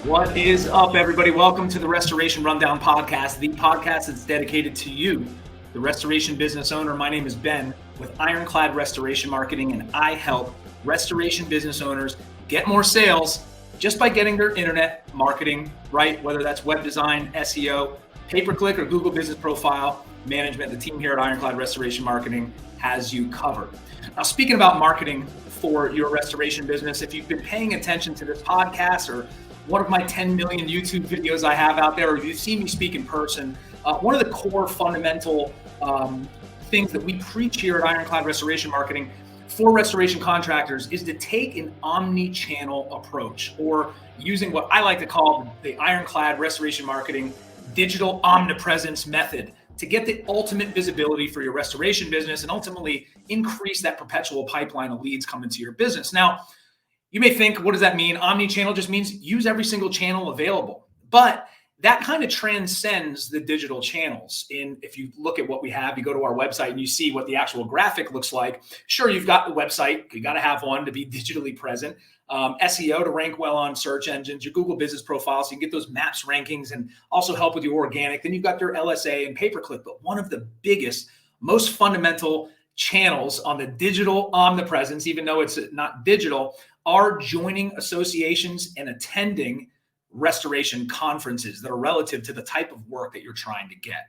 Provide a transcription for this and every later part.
What is up, everybody? Welcome to the Restoration Rundown Podcast, the podcast that's dedicated to you, the restoration business owner. My name is Ben with Ironclad Restoration Marketing, and I help restoration business owners get more sales just by getting their internet marketing right, whether that's web design, SEO, pay-per-click, or Google Business Profile Management. The team here at Ironclad Restoration Marketing has you covered. Now, speaking about marketing for your restoration business, if you've been paying attention to this podcast or one of my 10 million YouTube videos I have out there, or if you've seen me speak in person, one of the core fundamental things that we preach here at Ironclad Restoration Marketing for restoration contractors is to take an omni-channel approach, or using what I like to call the Ironclad Restoration Marketing digital omnipresence method to get the ultimate visibility for your restoration business and ultimately increase that perpetual pipeline of leads coming to your business. Now, you may think, what does that mean? Omni-channel just means use every single channel available. But that kind of transcends the digital channels. If you look at what we have, you go to our website and you see what the actual graphic looks like. Sure, you've got the website. You got to have one to be digitally present. SEO to rank well on search engines, your Google Business Profile, so you can get those maps rankings and also help with your organic. Then you've got your LSA and pay-per-click. But one of the biggest, most fundamental channels on the digital omnipresence, even though it's not digital, are joining associations and attending restoration conferences that are relative to the type of work that you're trying to get.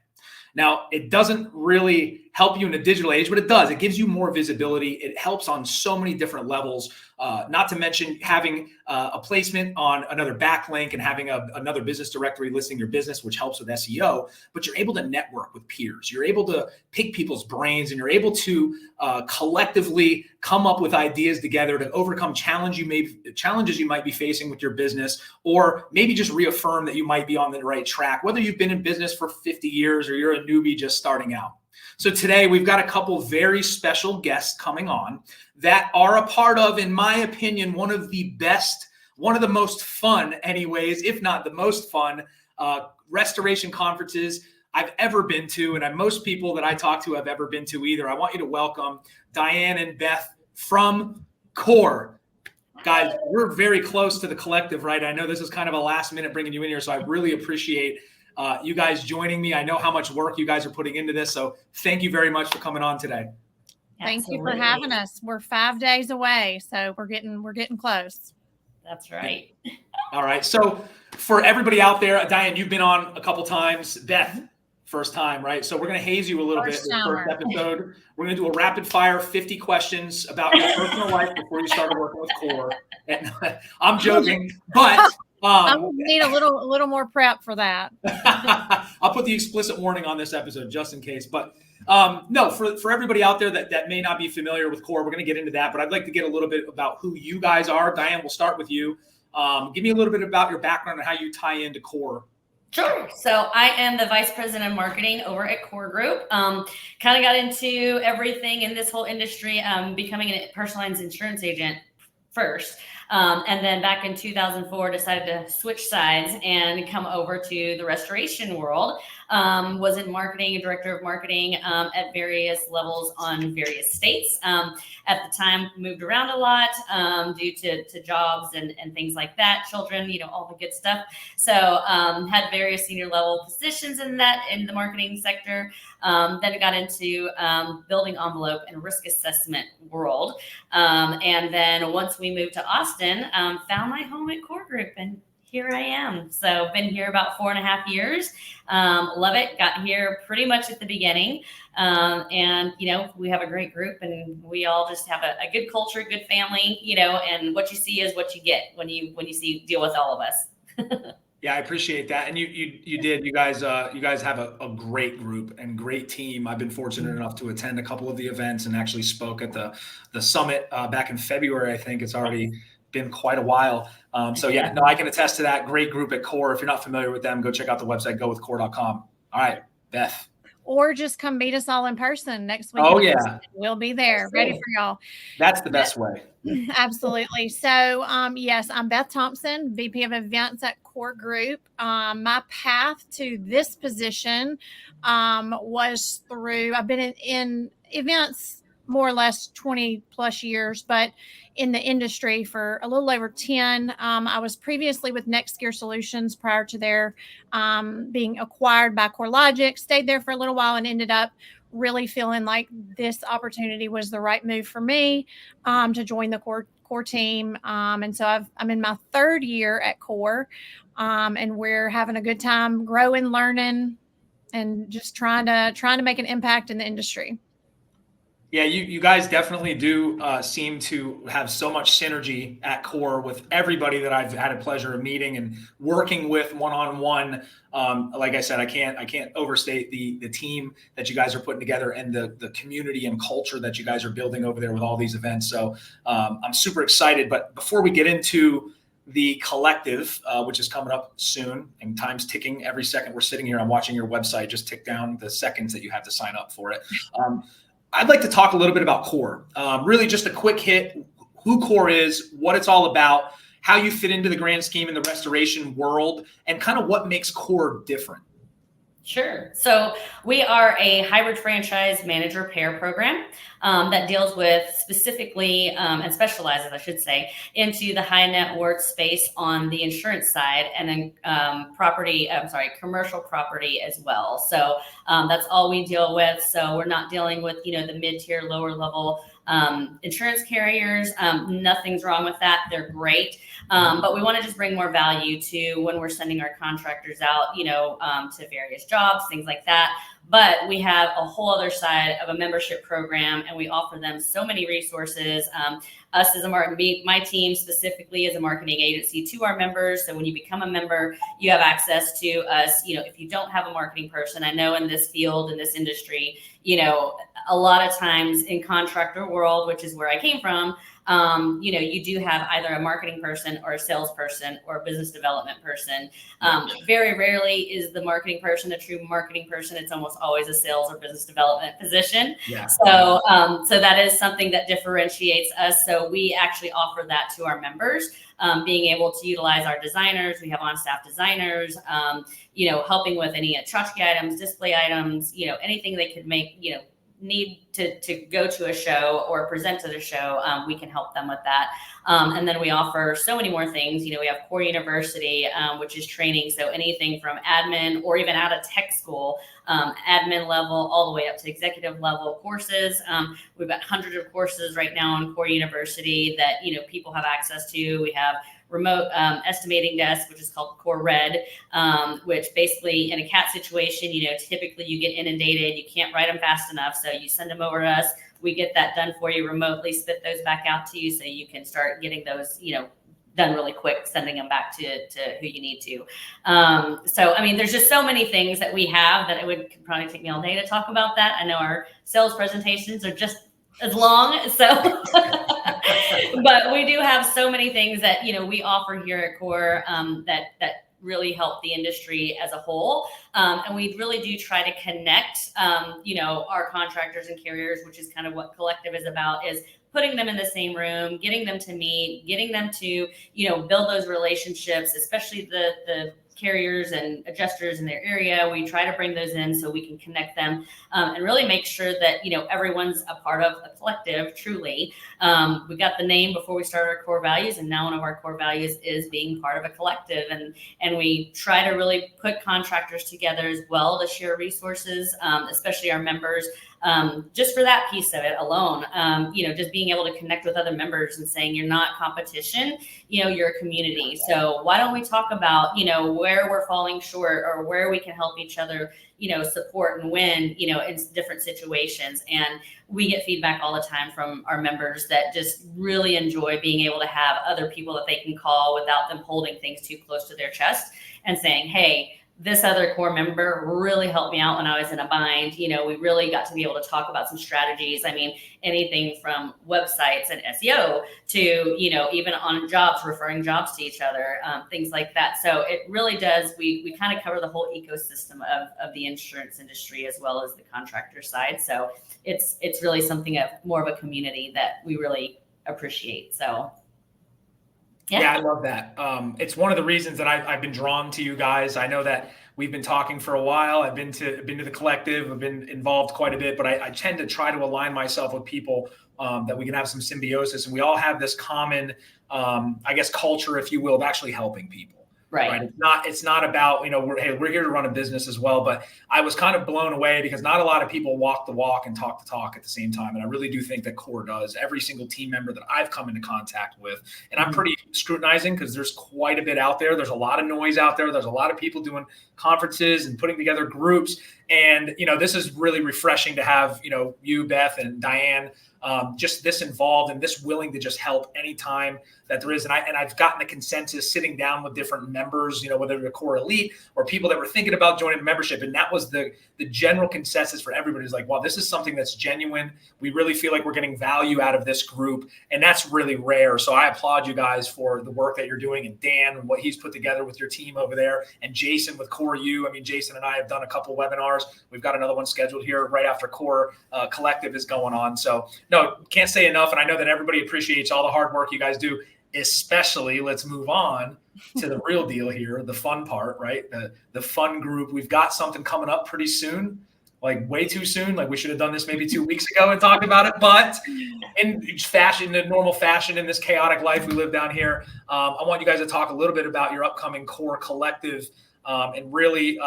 Now, it doesn't really help you in a digital age, but it does. It gives you more visibility. It helps on so many different levels, not to mention having a placement on another backlink and having another business directory listing your business, which helps with SEO, but you're able to network with peers. You're able to pick people's brains, and you're able to collectively come up with ideas together to overcome challenges you might be facing with your business, or maybe just reaffirm that you might be on the right track, whether you've been in business for 50 years or you're a newbie just starting out. So today we've got a couple very special guests coming on that are a part of, in my opinion, one of the most fun anyways, if not the most fun restoration conferences I've ever been to, and most people that I talk to have ever been to either. I want you to welcome Diane and Beth from CORE. Guys, we're very close to the collective, right? I know this is kind of a last minute bringing you in here, so I really appreciate you guys joining me. I know how much work you guys are putting into this, so thank you very much for coming on today. Thank you for having us. We're 5 days away, so we're getting close. That's right. All right. So for everybody out there, Diane, you've been on a couple times. Beth, first time, right? So we're going to haze you a little bit in the first episode. We're going to do a rapid fire 50 questions about your personal life before you started working with CORE. And I'm joking, but I would need a little more prep for that. I'll put the explicit warning on this episode just in case. But no, for everybody out there that may not be familiar with CORE, we're going to get into that. But I'd like to get a little bit about who you guys are. Diane, we'll start with you. Give me a little bit about your background and how you tie into CORE. Sure. So I am the Vice President of Marketing over at CORE Group. Kind of got into everything in this whole industry, becoming a personal lines insurance agent first. And then back in 2004, decided to switch sides and come over to the restoration world. Was in marketing, director of marketing at various levels on various states. At the time, moved around a lot due to jobs and things like that, children, all the good stuff. So had various senior level positions in the marketing sector. Then I got into building envelope and risk assessment world. And then once we moved to Austin, found my home at CORE Group, and here I am. So been here about 4.5 years. Love it. Got here pretty much at the beginning. And, we have a great group, and we all just have a good culture, good family, and what you see is what you get when you deal with all of us. Yeah, I appreciate that. And you did. You guys have a great group and great team. I've been fortunate enough to attend a couple of the events and actually spoke at the summit back in February. I think it's already been quite a while. So yeah, no, I can attest to that. Great group at CORE. If you're not familiar with them, go check out the website, gowithcore.com. All right, Beth. Or just come meet us all in person next week. Oh, yeah. We'll be there ready for y'all. That's the best way. Absolutely. So, yes, I'm Beth Thompson, VP of Events at CORE Group. My path to this position was through, I've been in events more or less 20 plus years, but in the industry for a little over 10. I was previously with Next Gear Solutions prior to their being acquired by CoreLogic, stayed there for a little while and ended up really feeling like this opportunity was the right move for me to join the core team. And so I'm in my third year at Core, and we're having a good time growing, learning, and just trying to make an impact in the industry. Yeah, you guys definitely do seem to have so much synergy at Core with everybody that I've had a pleasure of meeting and working with one-on-one. Like I said, I can't overstate the team that you guys are putting together and the community and culture that you guys are building over there with all these events. So I'm super excited. But before we get into the collective, which is coming up soon, and time's ticking every second we're sitting here, I'm watching your website just tick down the seconds that you have to sign up for it. I'd like to talk a little bit about Core. Really just a quick hit, who Core is, what it's all about, how you fit into the grand scheme in the restoration world, and kind of what makes Core different. Sure. So we are a hybrid franchise manager pair program that deals with specifically and specializes, I should say, into the high net worth space on the insurance side, and then commercial property as well. So that's all we deal with. So we're not dealing with, the mid-tier, lower level insurance carriers. Nothing's wrong with that. They're great. But we want to just bring more value to when we're sending our contractors out, to various jobs, things like that. But we have a whole other side of a membership program, and we offer them so many resources. Us as my team specifically as a marketing agency to our members. So when you become a member, you have access to us. If you don't have a marketing person, I know in this field, in this industry, a lot of times in contractor world, which is where I came from, you do have either a marketing person or a salesperson or a business development person. Very rarely is the marketing person a true marketing person. It's almost always a sales or business development position. Yeah. So that is something that differentiates us. So we actually offer that to our members, being able to utilize our designers. We have on-staff designers, helping with any tchotchke items, display items, anything they could make, need to go to a show or present to the show, we can help them with that. And then we offer so many more things. We have Core University, which is training. So anything from admin or even out of tech school, admin level, all the way up to executive level courses. We've got hundreds of courses right now on Core University that, people have access to. We have remote estimating desk, which is called Core Red, which basically in a CAT situation, typically you get inundated, you can't write them fast enough. So you send them over to us, we get that done for you remotely, spit those back out to you so you can start getting those, done really quick, sending them back to who you need to. So, there's just so many things that we have that could probably take me all day to talk about that. I know our sales presentations are just as long. So, but we do have so many things that, we offer here at Core that really help the industry as a whole. And we really do try to connect, our contractors and carriers, which is kind of what Collective is about, is putting them in the same room, getting them to meet, getting them to, build those relationships, especially the carriers and adjusters in their area. We try to bring those in so we can connect them and really make sure that, everyone's a part of a collective, truly. We got the name before we started our core values, and now one of our core values is being part of a collective. And we try to really put contractors together as well to share resources, especially our members. Just for that piece of it alone, just being able to connect with other members and saying you're not competition, you're a community. So why don't we talk about, where we're falling short or where we can help each other, support and win, in different situations. And we get feedback all the time from our members that just really enjoy being able to have other people that they can call without them holding things too close to their chest and saying, hey, this other core member really helped me out when I was in a bind. We really got to be able to talk about some strategies. Anything from websites and SEO to, even on jobs, referring jobs to each other, things like that. So it really does. We kind of cover the whole ecosystem of the insurance industry as well as the contractor side. So it's really something of more of a community that we really appreciate. So. Yeah, I love that. It's one of the reasons that I've been drawn to you guys. I know that we've been talking for a while. I've been to the collective. I've been involved quite a bit, but I tend to try to align myself with people that we can have some symbiosis, and we all have this common, I guess, culture, if you will, of actually helping people. Right. It's not about, we're here to run a business as well. But I was kind of blown away because not a lot of people walk the walk and talk the talk at the same time. And I really do think that Core does. Every single team member that I've come into contact with, and I'm pretty scrutinizing because there's quite a bit out there. There's a lot of noise out there. There's a lot of people doing conferences and putting together groups. And, this is really refreshing to have, you, Beth, and Diane, just this involved and this willing to just help anytime that there is. And I've gotten the consensus sitting down with different members, whether they're Core Elite or people that were thinking about joining membership. And that was the general consensus for everybody is like, wow, this is something that's genuine. We really feel like we're getting value out of this group. And that's really rare. So I applaud you guys for the work that you're doing, and Dan and what he's put together with your team over there, and Jason with Core U. I mean, Jason and I have done a couple webinars. We've got another one scheduled here right after Core Collective is going on. So no, can't say enough. And I know that everybody appreciates all the hard work you guys do, especially, let's move on to the real deal here, the fun part, right? The fun group. We've got something coming up pretty soon, like way too soon. Like we should have done this maybe 2 weeks ago and talked about it. But in normal fashion, in this chaotic life we live down here, I want you guys to talk a little bit about your upcoming Core Collective. And really,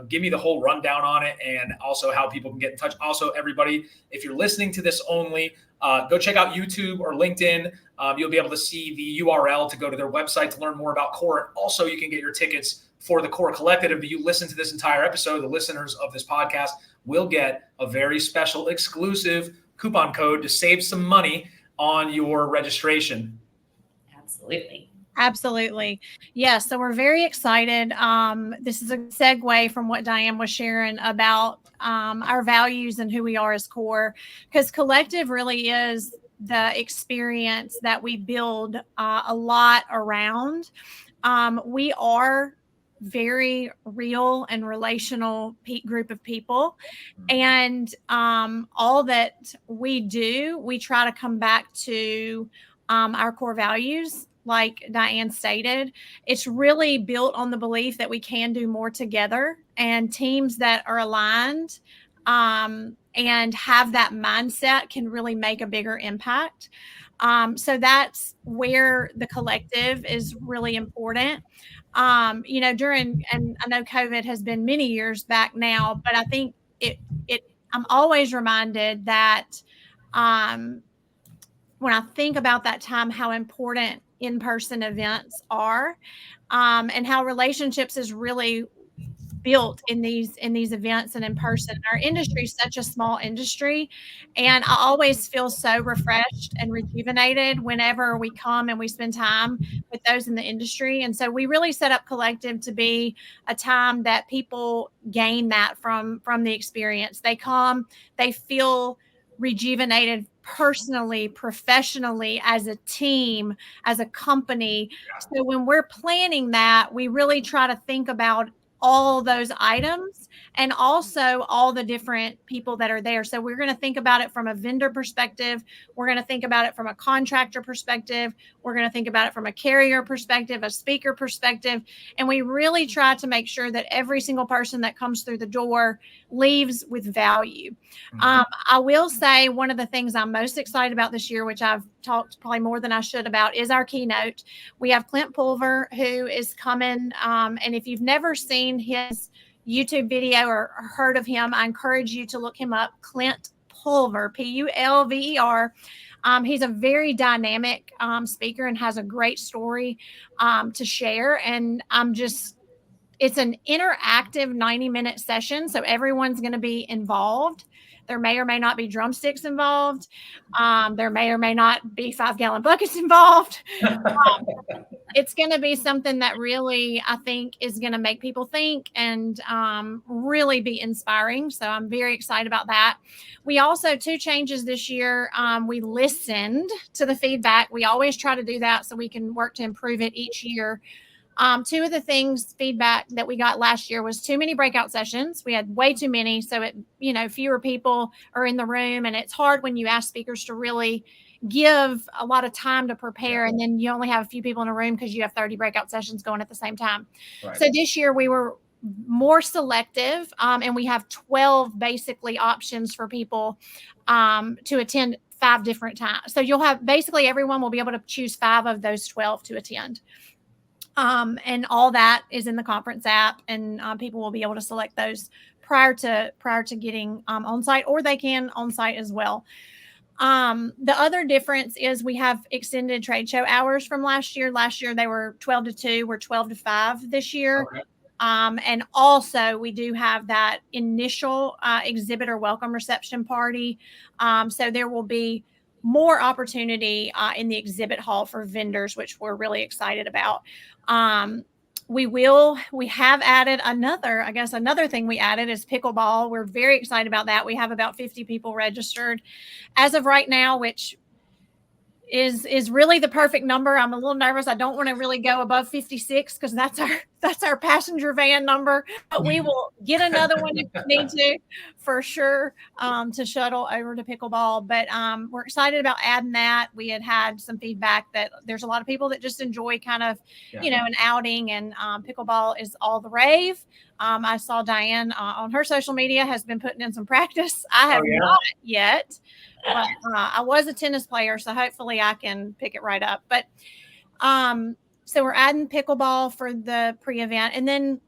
give me the whole rundown on it, and also how people can get in touch. Also, everybody, if you're listening to this only, go check out YouTube or LinkedIn. You'll be able to see the URL to go to their website to learn more about Core. And also, you can get your tickets for the Core Collective. If you listen to this entire episode, the listeners of this podcast will get a very special exclusive coupon code to save some money on your registration. Absolutely. Yes. So we're very excited. This is a segue from what Diane was sharing about our values and who we are as Core, because Collective really is the experience that we build a lot around. We are very real and relational group of people. And all that we do, we try to come back to our core values. Like Diane stated, it's really built on the belief that we can do more together, and teams that are aligned and have that mindset can really make a bigger impact. So that's where the collective is really important. And I know COVID has been many years back now, but I think I'm always reminded that when I think about that time, how important in-person events are, and how relationships is really built in these events and in person. Our industry is such a small industry, and I always feel so refreshed and rejuvenated whenever we come and we spend time with those in the industry. And so we really set up Collective to be a time that people gain that from the experience. They come, they feel rejuvenated personally, professionally, as a team, as a company. So when we're planning that, we really try to think about all those items and also all the different people that are there. So we're going to think about it from a vendor perspective. We're going to think about it from a contractor perspective. We're going to think about it from a carrier perspective, a speaker perspective. And we really try to make sure that every single person that comes through the door leaves with value. I will say one of the things I'm most excited about this year, which I've talked probably more than I should about, is our keynote. We have Clint Pulver, who is coming. And if you've never seen his YouTube video or heard of him, I encourage you to look him up. Clint Pulver, Pulver. He's a very dynamic speaker and has a great story to share. And it's an interactive 90-minute session. So everyone's going to be involved. There may or may not be drumsticks involved. There may or may not be 5-gallon buckets involved. It's going to be something that really, I think, is going to make people think and really be inspiring. So I'm very excited about that. We also, 2 changes this year. We listened to the feedback. We always try to do that so we can work to improve it each year. 2 of the feedback that we got last year was too many breakout sessions. We had way too many. So fewer people are in the room, and it's hard when you ask speakers to really give a lot of time to prepare. And then you only have a few people in a room because you have 30 breakout sessions going at the same time. Right. So this year we were more selective, and we have 12 basically options for people to attend 5 different times. So you'll have basically everyone will be able to choose 5 of those 12 to attend. And all that is in the conference app, and people will be able to select those prior to getting on site, or they can on site as well. The other difference is we have extended trade show hours from last year. Last year they were 12 to 2, we're 12 to 5 this year. Okay. And also we do have that initial exhibitor welcome reception party. So there will be more opportunity in the exhibit hall for vendors, which we're really excited about. We have added another thing we added is pickleball. We're very excited about that. We have about 50 people registered as of right now, which is really the perfect number. I'm a little nervous. I don't want to really go above 56 because that's our passenger van number, but we will get another one if we need to, for sure, to shuttle over to pickleball. But we're excited about adding that. We had some feedback that there's a lot of people that just enjoy kind of, an outing, and pickleball is all the rave. I saw Diane on her social media has been putting in some practice. I have not yet. But I was a tennis player, so hopefully I can pick it right up. But so we're adding pickleball for the pre-event. And then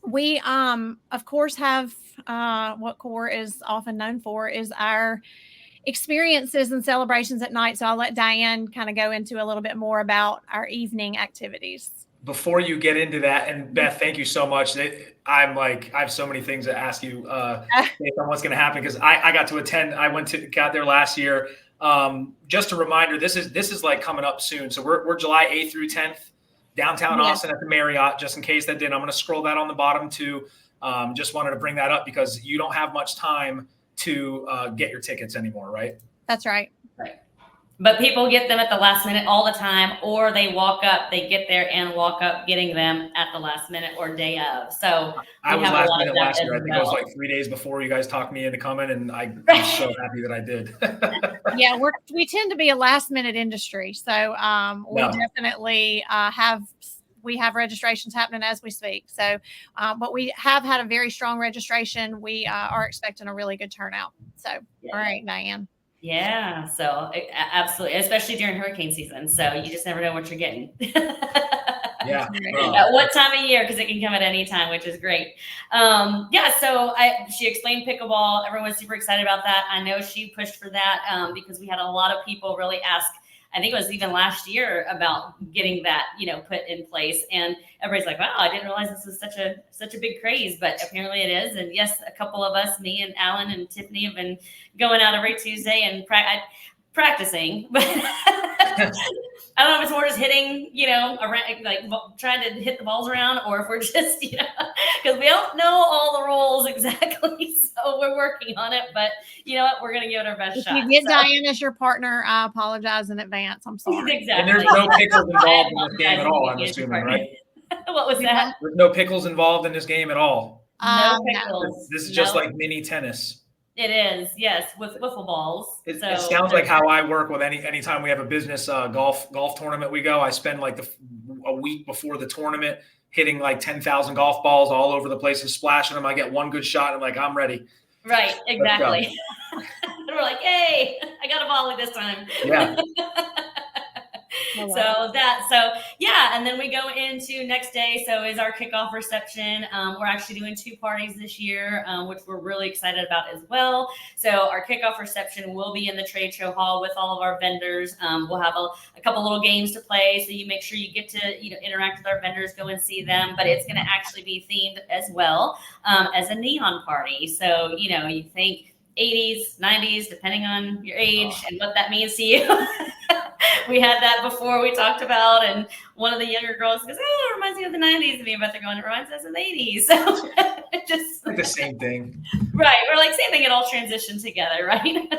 we, of course, have what CORE is often known for is our experiences and celebrations at night. So I'll let Diane kind of go into a little bit more about our evening activities. Before you get into that, and Beth, thank you so much. I have so many things to ask you based on what's going to happen, because I got to attend. I got there last year. Just a reminder, this is like coming up soon. So we're July 8th through 10th, downtown Austin at the Marriott. Just in case that didn't, I'm going to scroll that on the bottom too. Just wanted to bring that up because you don't have much time to get your tickets anymore, right? That's right. Right. But people get them at the last minute all the time, or they get there and walk up getting them at the last minute or day of. So I was last minute last year. I think it was like 3 days before you guys talked me into coming, and I'm so happy that I did. Yeah, we tend to be a last minute industry. So we definitely have registrations happening as we speak. So, but we have had a very strong registration. We are expecting a really good turnout. So, all right, Diane. Yeah, so absolutely, especially during hurricane season. So you just never know what you're getting. Yeah. At what time of year, because it can come at any time, which is great. So she explained pickleball. Everyone's super excited about that. I know she pushed for that because we had a lot of people really ask. I think it was even last year about getting that, put in place. And everybody's like, wow, I didn't realize this was such a big craze, but apparently it is. And yes, a couple of us, me and Alan and Tiffany, have been going out every Tuesday and practicing, but I don't know if it's more just hitting, around, like trying to hit the balls around, or if we're just, because we don't know all the rules exactly. So we're working on it, but you know what? We're going to give it our best shot. If you get Diane as your partner, I apologize in advance. I'm sorry. Exactly. And there's no pickles involved in this game at all, I'm assuming, right? What was that? There's no pickles involved in this game at all. No pickles. This is just like mini tennis. It is, yes, with wiffle balls. It sounds like how I work with anytime we have a business golf tournament we go. I spend like a week before the tournament hitting like 10,000 golf balls all over the place and splashing them. I get one good shot and I'm like, I'm ready. Right, exactly. We're like, hey, I got a volley this time. Yeah. And then we go into next day. So is our kickoff reception. We're actually doing 2 parties this year, which we're really excited about as well. So our kickoff reception will be in the trade show hall with all of our vendors. We'll have a couple little games to play. So you make sure you get to, interact with our vendors, go and see them, but it's going to actually be themed as well as a neon party. So, you think 80s, 90s, depending on your age and what that means to you. We had that before we talked about, and one of the younger girls goes, oh, it reminds me of the 90s to me, but they're going, it reminds us of the 80s. So it just like the same thing. Right. We're like, same thing, it all transitioned together, right?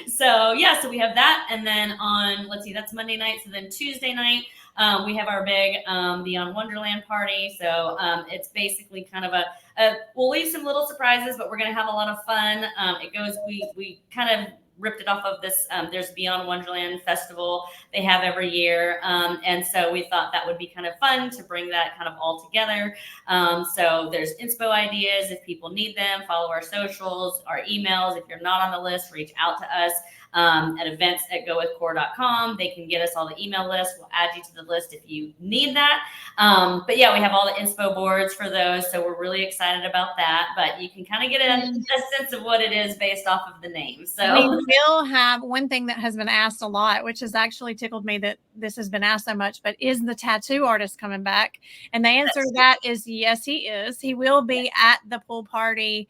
So we have that. And then on, that's Monday night. So then Tuesday night, we have our big Beyond Wonderland party. So it's basically kind of we'll leave some little surprises, but we're going to have a lot of fun. We kind of ripped it off of this. There's Beyond Wonderland Festival they have every year. And so we thought that would be kind of fun to bring that kind of all together. So there's inspo ideas. If people need them, follow our socials, our emails. If you're not on the list, reach out to us. At events@gowithcore.com. They can get us all the email lists. We'll add you to the list if you need that. But yeah, we have all the inspo boards for those. So we're really excited about that. But you can kind of get a sense of what it is based off of the name. So we will have one thing that has been asked a lot, which has actually tickled me that this has been asked so much, but is the tattoo artist coming back? And the answer to that is yes, he is. He will be at the pool party,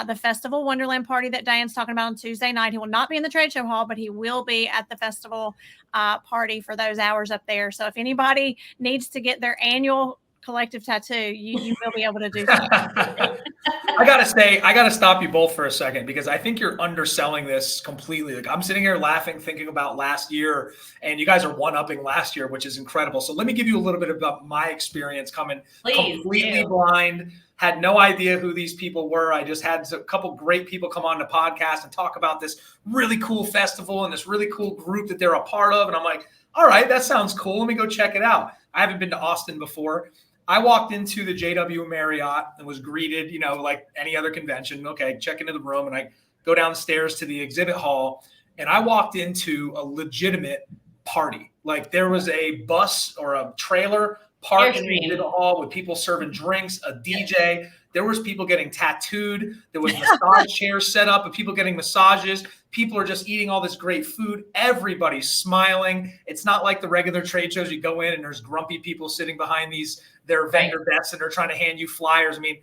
the Festival Wonderland party that Diane's talking about on Tuesday night. He will not be in the trade show hall, but he will be at the festival party for those hours up there. So if anybody needs to get their annual collective tattoo, you will be able to do that. I gotta stop you both for a second, because I think you're underselling this completely. Like, I'm sitting here laughing, thinking about last year, and you guys are one-upping last year, which is incredible. So let me give you a little bit about my experience coming completely blind. Had no idea who these people were. I just had a couple great people come on the podcast and talk about this really cool festival and this really cool group that they're a part of. And I'm like, all right, that sounds cool. Let me go check it out. I haven't been to Austin before. I walked into the JW Marriott and was greeted, like any other convention. Okay, check into the room, and I go downstairs to the exhibit hall, and I walked into a legitimate party. Like, there was a bus or a trailer parked in the exhibit hall with people serving drinks, a DJ. There was people getting tattooed. There was massage chairs set up and people getting massages. People are just eating all this great food. Everybody's smiling. It's not like the regular trade shows. You go in and there's grumpy people sitting behind their vendor desks, and they're trying to hand you flyers. I mean,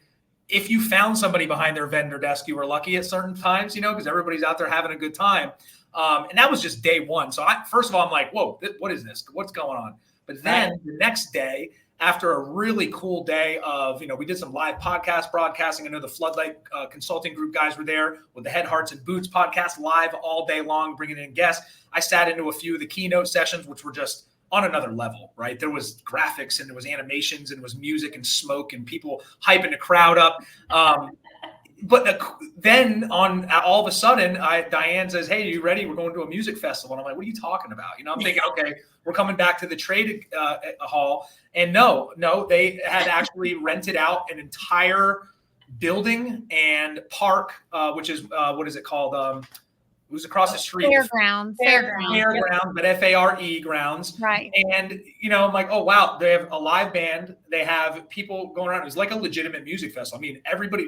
if you found somebody behind their vendor desk, you were lucky at certain times, because everybody's out there having a good time. And that was just day one. So first of all, I'm like, whoa, what is this? What's going on? But then the next day, after a really cool day of, we did some live podcast broadcasting. I know the Floodlight Consulting Group guys were there with the Head, Hearts, and Boots podcast live all day long, bringing in guests. I sat into a few of the keynote sessions, which were just on another level, right? There was graphics and there was animations and there was music and smoke and people hyping the crowd up. But then all of a sudden, Diane says, hey, are you ready? We're going to a music festival. And I'm like, what are you talking about? I'm thinking, okay, we're coming back to the trade hall. And no, they had actually rented out an entire building and park, which is, what is it called? It was across the street. Fairgrounds, but FARE grounds. Right. And, I'm like, oh, wow, they have a live band. They have people going around. It was like a legitimate music festival. I mean,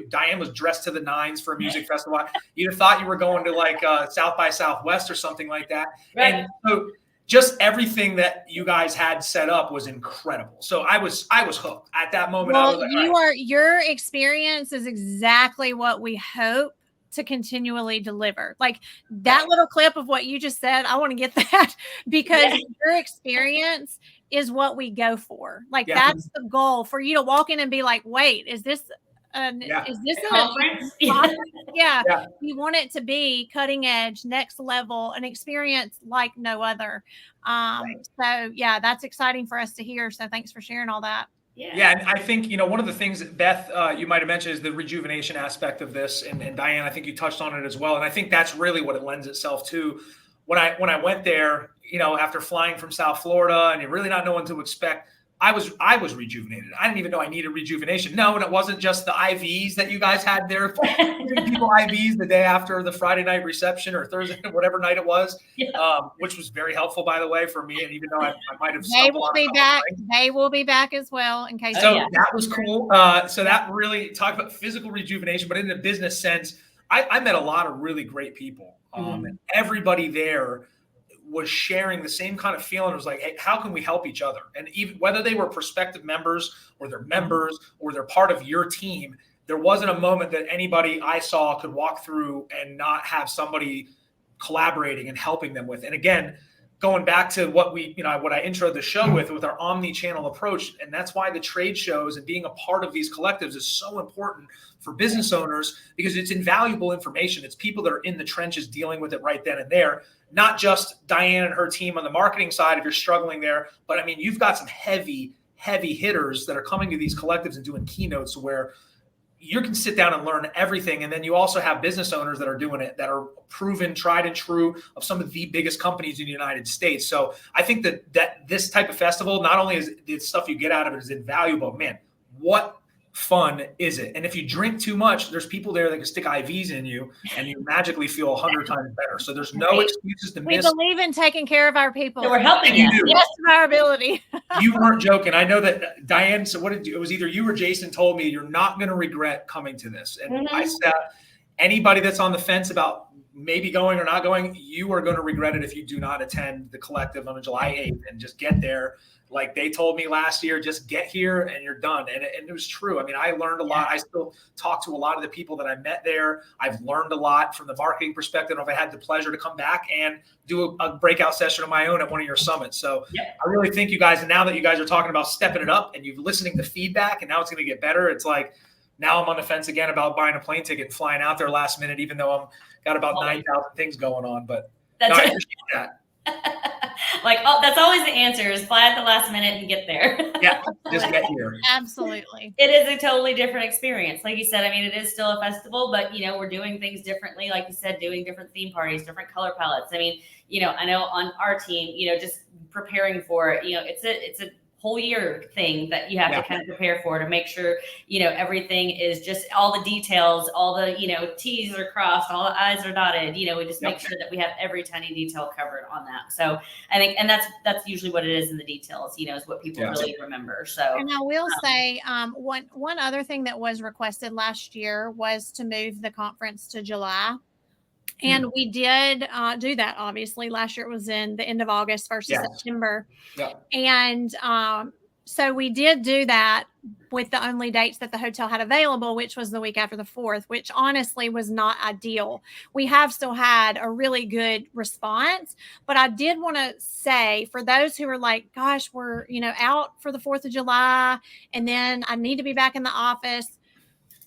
Diane was dressed to the nines for a music festival. You'd have thought you were going to like South by Southwest or something like that. Right. And so just everything that you guys had set up was incredible. So I was hooked at that moment. Well, I was like, your experience is exactly what we hope to continually deliver. Like that little clip of what you just said, I want to get that because your experience is what we go for. Like that's the goal, for you to walk in and be like, wait, is this a conference? Yeah. You want it to be cutting edge, next level, an experience like no other. So yeah, that's exciting for us to hear. So thanks for sharing all that. Yeah, and I think, one of the things that Beth, you might have mentioned is the rejuvenation aspect of this. And Diane, I think you touched on it as well. And I think that's really what it lends itself to. When I went there, after flying from South Florida and you're really not knowing what to expect, I was rejuvenated. I didn't even know I needed rejuvenation. No, and it wasn't just the IVs that you guys had there. People IVs the day after the Friday night reception or Thursday, whatever night it was, which was very helpful, by the way, for me. And even though I might have, they will be back as well in case. So that was cool. So that really talked about physical rejuvenation, but in the business sense, I met a lot of really great people, and everybody there was sharing the same kind of feeling. It was like, hey, how can we help each other? And even whether they were prospective members or they're members or they're part of your team, there wasn't a moment that anybody I saw could walk through and not have somebody collaborating and helping them with. And again, going back to what what I introed the show with our omni-channel approach. And that's why the trade shows and being a part of these collectives is so important for business owners, because it's invaluable information. It's people that are in the trenches dealing with it right then and there. Not just Diane and her team on the marketing side if you're struggling there, but I mean, you've got some heavy hitters that are coming to these collectives and doing keynotes where, you can sit down and learn everything. And then you also have business owners that are doing it, that are proven, tried and true of some of the biggest companies in the United States. So I think that this type of festival, not only is the stuff you get out of it is invaluable, man, what fun is it? And if you drink too much, there's people there that can stick IVs in you and you magically feel 100 times better. So there's no excuses to miss. We believe in taking care of our people. So we're helping you. Yes, to our ability. You weren't joking. I know that Diane, so it was either you or Jason told me you're not going to regret coming to this. And I said, anybody that's on the fence about maybe going or not going, you are going to regret it if you do not attend the collective on July 8th and just get there. Like they told me last year, just get here and you're done. And it was true. I mean, I learned a lot. I still talk to a lot of the people that I met there. I've learned a lot from the marketing perspective. If I had the pleasure to come back and do a breakout session of my own at one of your summits. So I really think you guys, and now that you guys are talking about stepping it up and you're listening to feedback and now it's going to get better. It's like, now I'm on the fence again about buying a plane ticket and flying out there last minute, even though I'm got about 9,000 things going on, but I appreciate that. That's always the answer is fly at the last minute and get there. Yeah, just get here. Absolutely. It is a totally different experience. Like you said, I mean, it is still a festival, but, we're doing things differently. Like you said, doing different theme parties, different color palettes. I mean, I know on our team, just preparing for it, it's a whole year thing that you have to kind of prepare for to make sure, everything is just all the details, all the, T's are crossed, all the I's are dotted, we just make sure that we have every tiny detail covered on that. So I think, and that's usually what it is in the details, is what people really remember. So, and I will say, one other thing that was requested last year was to move the conference to July. And we did do that, obviously. Last year it was in the end of August versus September. Yeah. And so we did do that with the only dates that the hotel had available, which was the week after the 4th, which honestly was not ideal. We have still had a really good response. But I did want to say, for those who are like, gosh, we're out for the 4th of July, and then I need to be back in the office,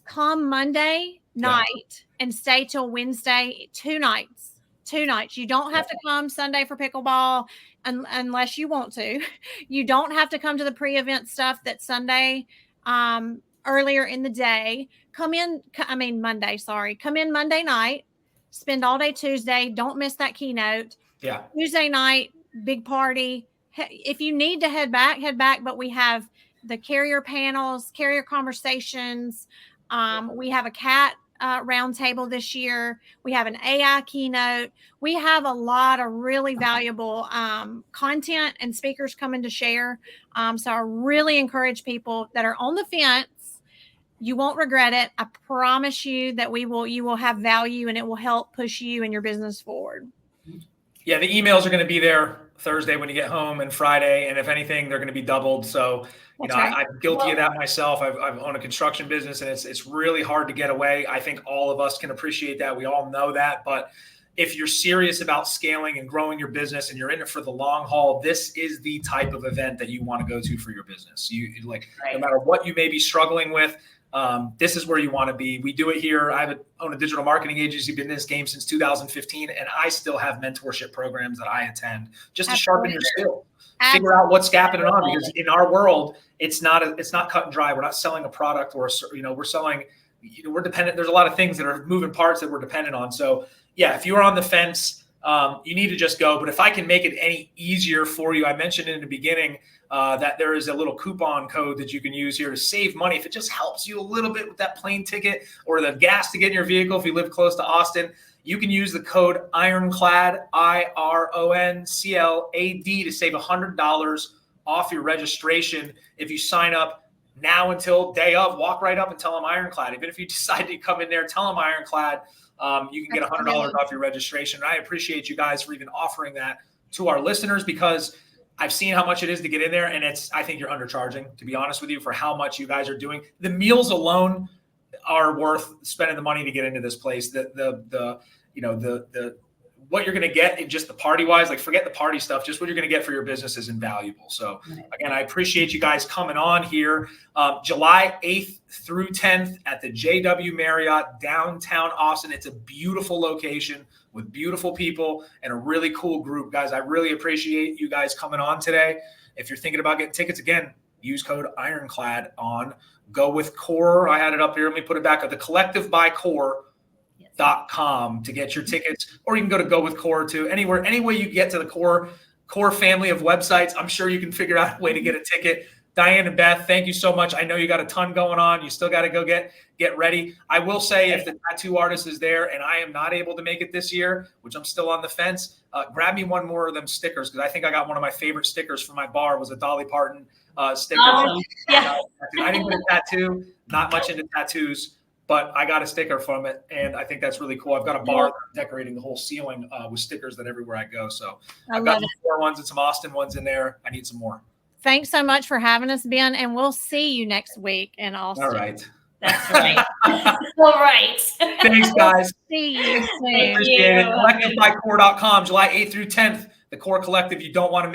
come Monday night and stay till Wednesday, 2 nights. You don't have to come Sunday for pickleball unless you want to. You don't have to come to the pre-event stuff that's Sunday earlier in the day. Come in Monday night, spend all day Tuesday. Don't miss that keynote. Yeah. Tuesday night, big party. If you need to head back, but we have the carrier panels, carrier conversations. We have a CAT roundtable this year. We have an AI keynote. We have a lot of really valuable content and speakers coming to share. So I really encourage people that are on the fence. You won't regret it. I promise you that you will have value and it will help push you and your business forward. Yeah, the emails are going to be there Thursday when you get home and Friday. And if anything, they're going to be doubled. So, I'm guilty of that myself. I've owned a construction business and it's really hard to get away. I think all of us can appreciate that. We all know that. But if you're serious about scaling and growing your business and you're in it for the long haul, this is the type of event that you want to go to for your business. No matter what you may be struggling with, this is where you want to be. We do it here. I own a digital marketing agency, been in this game since 2015, and I still have mentorship programs that I attend just to sharpen your skill, figure out what's happening on. Because in our world, it's not cut and dry. We're not selling a product we're selling, we're dependent. There's a lot of things that are moving parts that we're dependent on. So yeah, if you are on the fence, you need to just go. But if I can make it any easier for you, I mentioned in the beginning that there is a little coupon code that you can use here to save money. If it just helps you a little bit with that plane ticket or the gas to get in your vehicle, if you live close to Austin, you can use the code Ironclad, IRONCLAD, to save $100 off your registration. If you sign up now until day of, walk right up and tell them Ironclad. Even if you decide to come in there, tell them Ironclad. You can get $100 off your registration. And I appreciate you guys for even offering that to our listeners, because I've seen how much it is to get in there, and I think you're undercharging, to be honest with you, for how much you guys are doing. The meals alone are worth spending the money to get into this place. The what you're going to get in just the party wise, like forget the party stuff, just what you're going to get for your business is invaluable. So again, I appreciate you guys coming on here. July 8th through 10th at the JW Marriott, downtown Austin. It's a beautiful location with beautiful people and a really cool group, guys. I really appreciate you guys coming on today. If you're thinking about getting tickets, again, use code Ironclad on Go With Core. I had it up here. Let me put it back at the collectivebycore.com to get your tickets, or you can go to Go With Core too. Any way you get to the Core family of websites, I'm sure you can figure out a way to get a ticket. Diane and Beth, thank you so much. I know you got a ton going on. You still got to go get ready. I will say, if the tattoo artist is there and I am not able to make it this year, which I'm still on the fence, grab me one more of them stickers, because I think I got one of my favorite stickers for my bar was a Dolly Parton sticker. Awesome. Yeah. I didn't get a tattoo, not much into tattoos, but I got a sticker from it, and I think that's really cool. I've got a bar decorating the whole ceiling with stickers that everywhere I go. So I've got some more ones and some Austin ones in there. I need some more. Thanks so much for having us, Ben, and we'll see you next week in Austin. All right. That's right. All right. Thanks, guys. See you soon. Appreciate it. Collectivebycore.com, July 8th through 10th. The Core Collective. You don't want to miss.